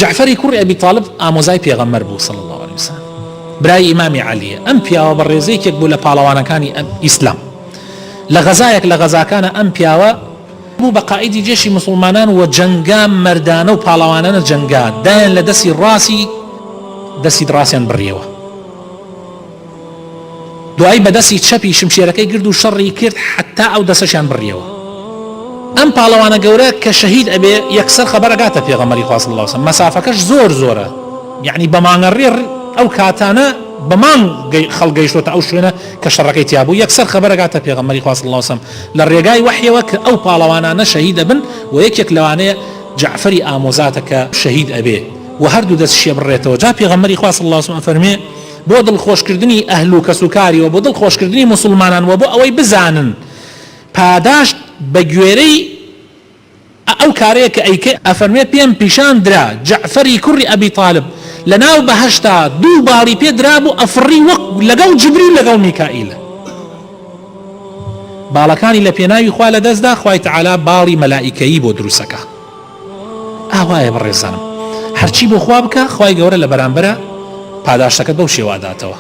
جعفری کوڕی ئەبی طالب ئامۆزای پێغەمبەر بوو صلی الله عليه وسلم، برای ئیمامی عەلیە. ئەم پیاوە بەڕێزەیەکێک بوو لە پاڵەوانەکانی ئیسلام. لە غەزایەک لە غەزاکانە ئەم پیاوە بوو بە قائیدی جێشی مسلمانان و جەنگا مەردانە و پاڵەوانانە جەنگا دایان لە دەستی ڕاستیان بڕیەوە. دوایی بە دەستی چەپی شمشێرەکەی گرد و شەڕی کرد حتا ئەو دەسەشیان بڕیەوە. ئەم پاڵەوانە گەورە کە شەهید ئەبێ یەکسەر خەبەرەگاتە پێغەمبەری خوا صلی الله عليه وسلم. مەسافەکەش زۆرە، یعنی بە مانگەڕێ ئەو کاتانە بەمان خەڵگەیشتۆتە ئەو شوێنە کە شەڕەکەی تیابوو. یەکسەر خەبەرەگاتە پێغەمبەری خوا صلی الله عليه وسلم لە ڕێگای وحیەوە کە ئەو پاڵەوانانە شەهید ئەبن و یەکێک لەوانەیە جعفری ئامۆزاتە کە شەهید ئەبێ و هەردوو دەستشیە بڕێتەوە. جا پێغەمبەری خوا صلی الله عليه وسلم فەرمێ بۆ دڵخۆشکردنی ئەهل و کەسوکاری و بۆ دڵخۆشکردنی مسلمانان و بۆ ئەوەی بزانن پاداش بە گوێرەی ئەو کارەیە کە ئەیکە ئەفەرمێ پێم پیشان درا جعفری کوڕی ئەبی طالب لەناو بەهەشتا دوو باڵی پێ درابوو ئەفڕی وەک لەگەڵ جبریل لەگەڵ میکائیلە. باڵەکانی لە پێناوی خوا لە دەستدا، خوای تەعالا باڵی مەلائیکەیی بۆ دروستەکە. ئاوایە بەڕێزانم، هەرچی بۆ خوا بکە خوای گەورە لە بەرامبەرە پاداشەکەت بەو شێوە داتەوە.